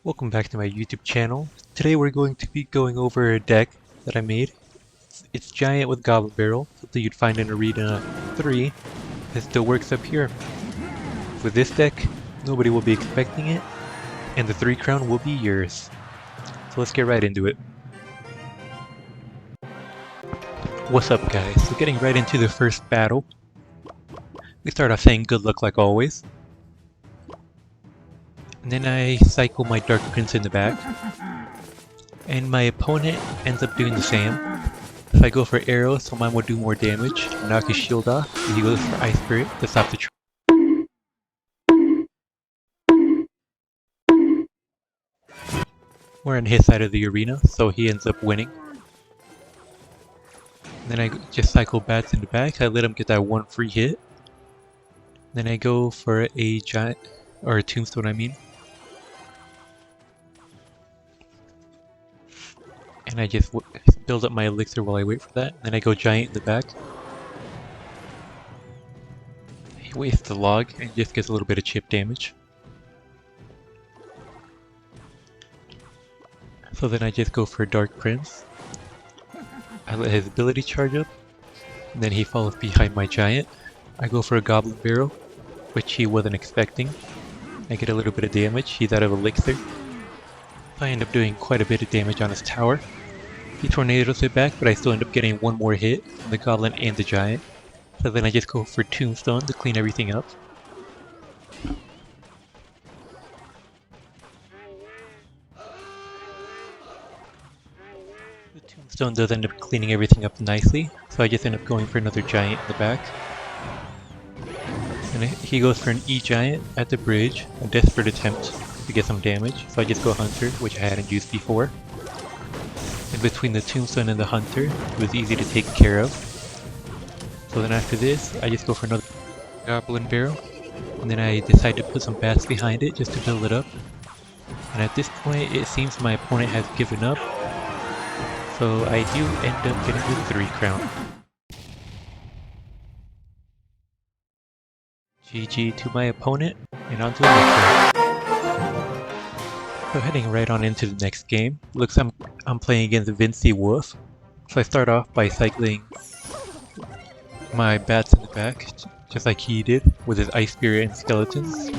Welcome back to my YouTube channel. Today we're going to be going over a deck that I made. It's giant with Goblin Barrel, something you'd find in Arena 3. It still works up here. With this deck, nobody will be expecting it, and the 3 crown will be yours. So let's get right into it. What's up guys? So getting right into the first battle. We start off saying good luck like always. And then I cycle my Dark Prince in the back. And my opponent ends up doing the same. If I go for arrows, so mine will do more damage, knock his shield off, and he goes for Ice Spirit to stop the trap. We're on his side of the arena, so he ends up winning. And then I just cycle bats in the back, I let him get that one free hit. Then I go for a giant, or a tombstone I mean. And I just build up my elixir while I wait for that. Then I go giant in the back. He wastes the log and just gets a little bit of chip damage. So then I just go for Dark Prince. I let his ability charge up. And then he follows behind my giant. I go for a Goblin Barrel, which he wasn't expecting. I get a little bit of damage. He's out of elixir. I end up doing quite a bit of damage on his tower. He tornadoes it back, but I still end up getting one more hit from the Goblin and the Giant. So then I just go for Tombstone to clean everything up. The Tombstone does end up cleaning everything up nicely, so I just end up going for another Giant in the back. And he goes for an E-Giant at the bridge, a desperate attempt to get some damage, so I just go Hunter, which I hadn't used before. And between the Tombstone and the Hunter, it was easy to take care of. So then after this, I just go for another Goblin Barrel, and then I decide to put some bats behind it just to build it up. And at this point, it seems my opponent has given up, so I do end up getting the 3 crown. GG to my opponent, and on to the next round. So heading right on into the next game, looks I'm playing against Vinci Wolf. So I start off by cycling my bats in the back, just like he did, with his Ice Spirit and Skeletons.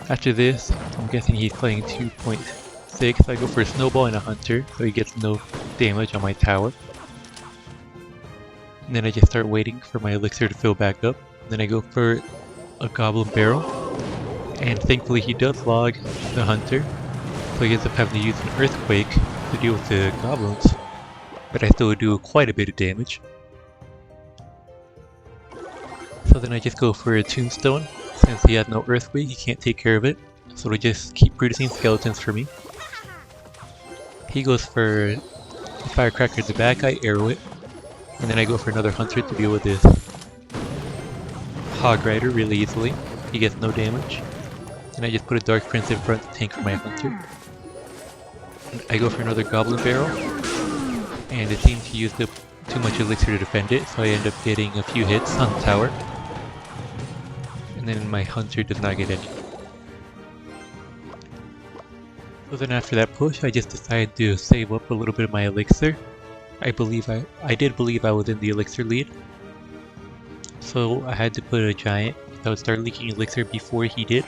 After this, I'm guessing he's playing 2.6, so I go for a Snowball and a Hunter, so he gets no damage on my tower. And then I just start waiting for my elixir to fill back up. Then I go for a Goblin Barrel, and thankfully he does log the Hunter. So he ends up having to use an Earthquake to deal with the goblins, but I still do quite a bit of damage. So then I just go for a Tombstone. Since he has no Earthquake, he can't take care of it, so they just keep producing skeletons for me. He goes for a Firecracker in the back, I arrow it, and then I go for another Hunter to deal with this Hog Rider really easily. He gets no damage. And I just put a Dark Prince in front to tank for my Hunter. I go for another Goblin Barrel, and it seems he used up too much elixir to defend it, so I end up getting a few hits on the tower. And then my Hunter does not get any. So then after that push, I just decided to save up a little bit of my elixir. I did believe I was in the elixir lead, so I had to put a Giant that would start leaking elixir before he did.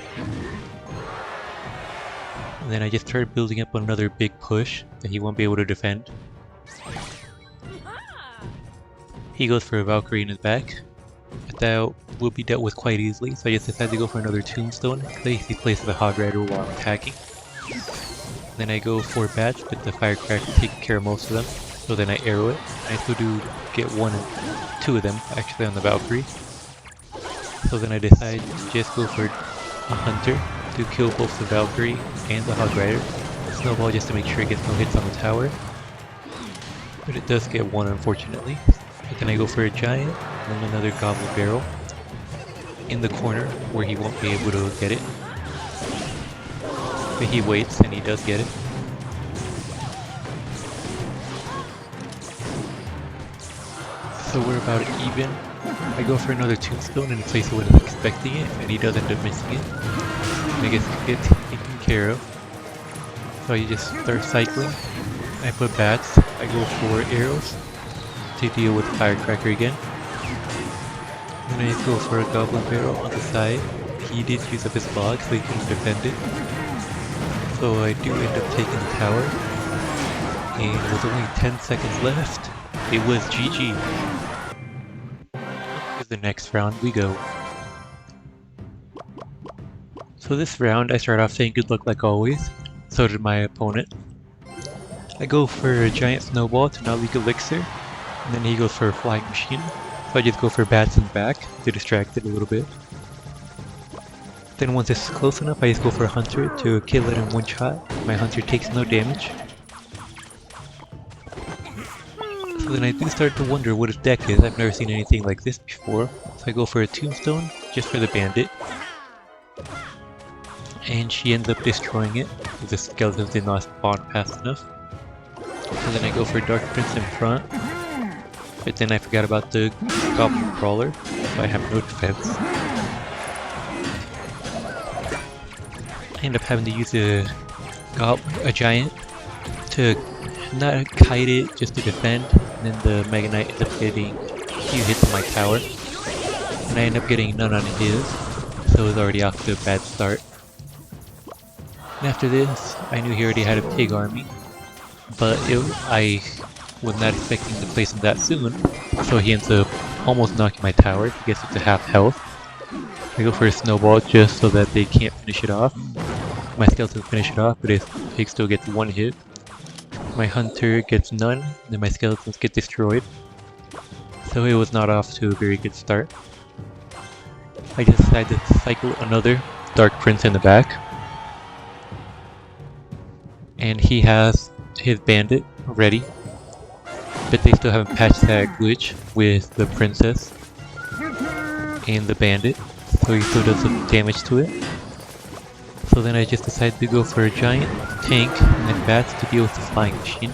And then I just started building up another big push that he won't be able to defend. He goes for a Valkyrie in his back, but that will be dealt with quite easily, so I just decided to go for another Tombstone in case he places the Hog Rider while I'm attacking. Then I go for bats, but the Firecracker takes care of most of them, so then I arrow it. I still do get 2 of them actually on the Valkyrie. So then I decide to just go for a Hunter to kill both the Valkyrie and the Hog Rider. Snowball just to make sure it gets no hits on the tower. But it does get 1 unfortunately. But then I go for a Giant and then another Goblin Barrel in the corner where he won't be able to get it. But he waits and he does get it. So we're about even. I go for another Tombstone in a place I wasn't expecting it, and he does end up missing it. I guess it gets taken care of. So I just start cycling. I put bats. I go for arrows to deal with firecracker again. Then I go for a goblin barrel on the side. He did use up his log, so he couldn't defend it. So I do end up taking the tower. And with only 10 seconds left, it was GG. To the next round we go. So this round I start off saying good luck like always. So did my opponent. I go for a giant snowball to not leak elixir. And then he goes for a flying machine. So I just go for bats in the back to distract it a little bit. Then once it's close enough, I just go for a hunter to kill it in one shot. My hunter takes no damage. So then I do start to wonder what his deck is. I've never seen anything like this before. So I go for a tombstone just for the bandit. And she ends up destroying it because the skeletons did not spawn fast enough. So then I go for Dark Prince in front. But then I forgot about the Goblin Crawler, so I have no defense. I end up having to use a giant to not kite it, just to defend. And then the Mega Knight ends up getting a few hits on my tower. And I end up getting none on his, so it was already off to a bad start. And after this, I knew he already had a pig army. But I was not expecting to place him that soon, so he ends up almost knocking my tower. He gets it to half health. I go for a snowball just so that they can't finish it off. My skeleton finish it off, but his pig still gets one hit. My hunter gets none, then my skeletons get destroyed. So it was not off to a very good start. I decided to cycle another Dark Prince in the back. And he has his bandit ready, but they still haven't patched that glitch with the princess and the bandit, so he still does some damage to it. So then I just decided to go for a giant tank and then bats to deal with the flying machine.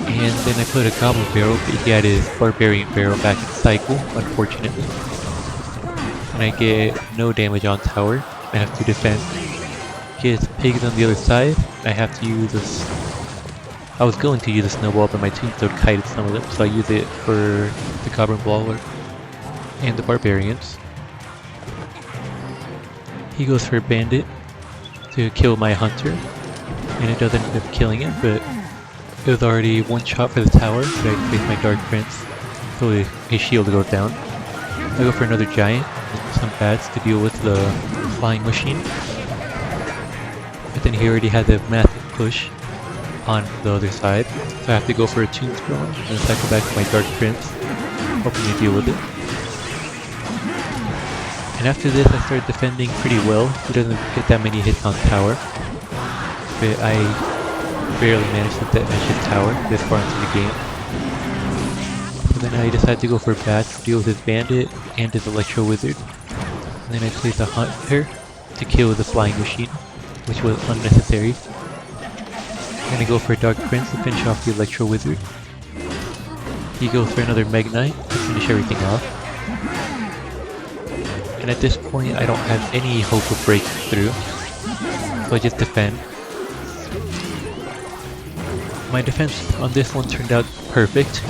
And then I put a goblin barrel, but he had his barbarian barrel back in cycle, unfortunately. And I get no damage on tower. I have to defend. His pigs on the other side. I have to use this. I was going to use a snowball, but my tombstone kited some of them, so I use it for the goblin brawler and the barbarians. He goes for a bandit to kill my hunter, and it doesn't end up killing it, but it was already one shot for the tower, but I placed my Dark Prince, so his shield goes down. I go for another giant and some bats to deal with the flying machine. But then he already had a massive push on the other side, so I have to go for a tombstone and then cycle back to my Dark Prince, hoping to deal with it. And after this I started defending pretty well. He doesn't get that many hits on tower, but I barely managed to damage his tower this far into the game. So then I decided to go for bats to deal with his bandit and his electro wizard. And then I placed a hunter to kill the flying machine, which was unnecessary. I'm gonna go for a Dark Prince to finish off the Electro Wizard. He goes for another Mega Knight to finish everything off. And at this point I don't have any hope of breaking through, so I just defend. My defense on this one turned out perfect.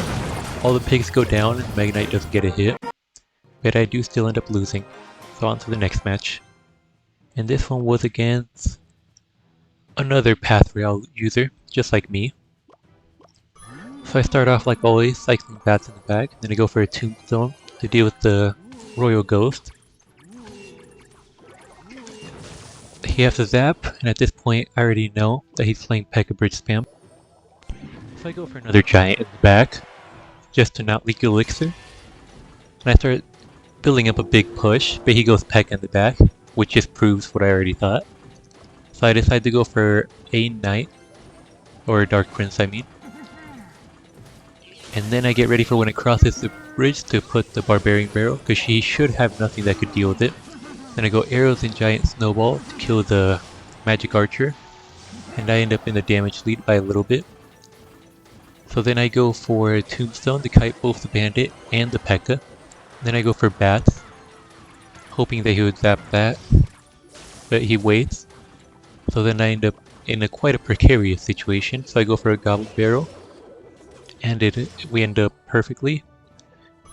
All the pigs go down and the Mega Knight doesn't get a hit, but I do still end up losing. So on to the next match. And this one was against another Path Rail user, just like me. So I start off like always, cycling bats in the back, and then I go for a tombstone to deal with the Royal Ghost. He has a zap, and at this point I already know that he's playing P.E.K.K.A. Bridge Spam. So I go for another giant in the back, just to not leak elixir. And I start building up a big push, but he goes P.E.K.K.A. in the back, which just proves what I already thought. So I decided to go for a knight, or a Dark Prince I mean. And then I get ready for when it crosses the bridge to put the Barbarian Barrel, because she should have nothing that could deal with it. Then I go arrows and giant snowball to kill the magic archer, and I end up in the damage lead by a little bit. So then I go for a tombstone to kite both the bandit and the P.E.K.K.A. Then I go for bats, hoping that he would zap that, but he waits. So then I end up in quite a precarious situation. So I go for a Goblet Barrel, and we end up perfectly.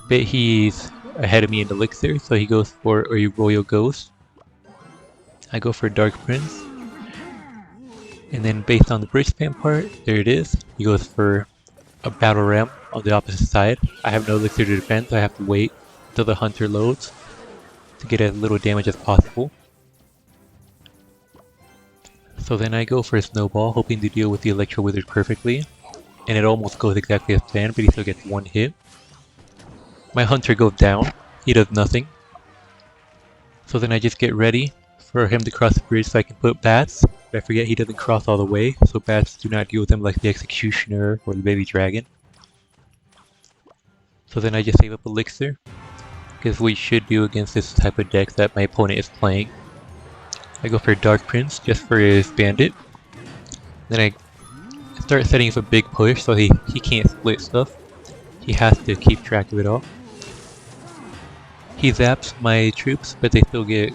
But he's ahead of me in Elixir, so he goes for a Royal Ghost. I go for Dark Prince, and then based on the bridge spam part, there it is. He goes for a Battle Ram on the opposite side. I have no Elixir to defend, so I have to wait until the Hunter loads to get as little damage as possible. So then I go for a Snowball, hoping to deal with the Electro Wizard perfectly, and it almost goes exactly as planned, but he still gets one hit. My Hunter goes down, he does nothing. So then I just get ready for him to cross the bridge so I can put Bats, but I forget he doesn't cross all the way, so Bats do not deal with them like the Executioner or the Baby Dragon. So then I just save up Elixir, because we should do against this type of deck that my opponent is playing. I go for Dark Prince just for his Bandit. Then I start setting up a big push so he can't split stuff. He has to keep track of it all. He zaps my troops, but they still get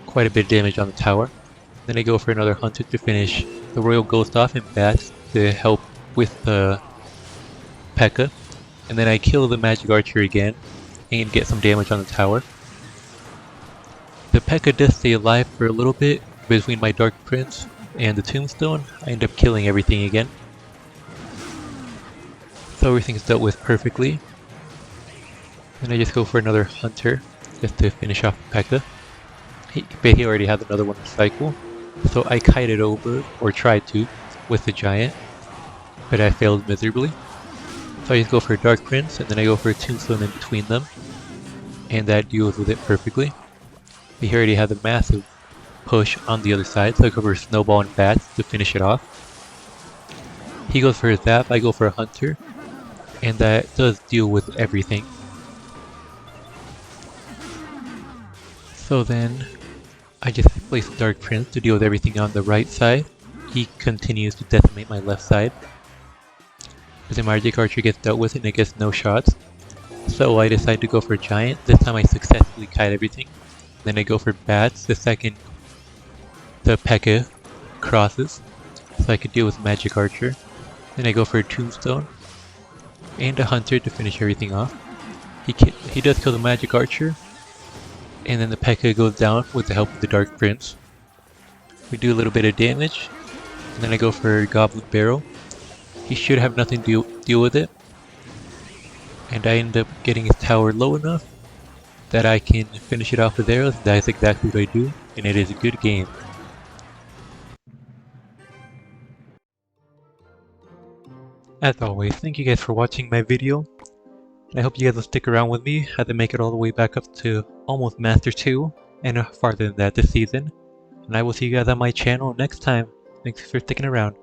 quite a bit of damage on the tower. Then I go for another Hunter to finish the Royal Ghost off and Bats to help with the P.E.K.K.A. And then I kill the Magic Archer again and get some damage on the tower. The P.E.K.K.A. does stay alive for a little bit between my Dark Prince and the Tombstone. I end up killing everything again. So everything's dealt with perfectly. Then I just go for another Hunter just to finish off P.E.K.K.A. But he already has another one to cycle. So I kite it over, or tried to, with the Giant. But I failed miserably. So I just go for a Dark Prince, and then I go for a Tombstone in between them. And that deals with it perfectly. But he already has a massive push on the other side, so I go for a Snowball and Bats to finish it off. He goes for a Zap, I go for a Hunter. And that does deal with everything. So then, I just place Dark Prince to deal with everything on the right side. He continues to decimate my left side. But the Magic Archer gets dealt with and it gets no shots. So I decide to go for a Giant. This time I successfully kite everything. Then I go for Bats the second the P.E.K.K.A. crosses, so I could deal with Magic Archer. Then I go for a Tombstone and a Hunter to finish everything off. He does kill the Magic Archer, and then the P.E.K.K.A. goes down with the help of the Dark Prince. We do a little bit of damage, and then I go for a Goblet Barrel. He should have nothing to deal with it, and I end up getting his tower low enough that I can finish it off with arrows. That's exactly what I do, and it is a good game. As always, thank you guys for watching my video, and I hope you guys will stick around with me as I make it all the way back up to almost Master 2, and farther than that this season. And I will see you guys on my channel next time. Thanks for sticking around.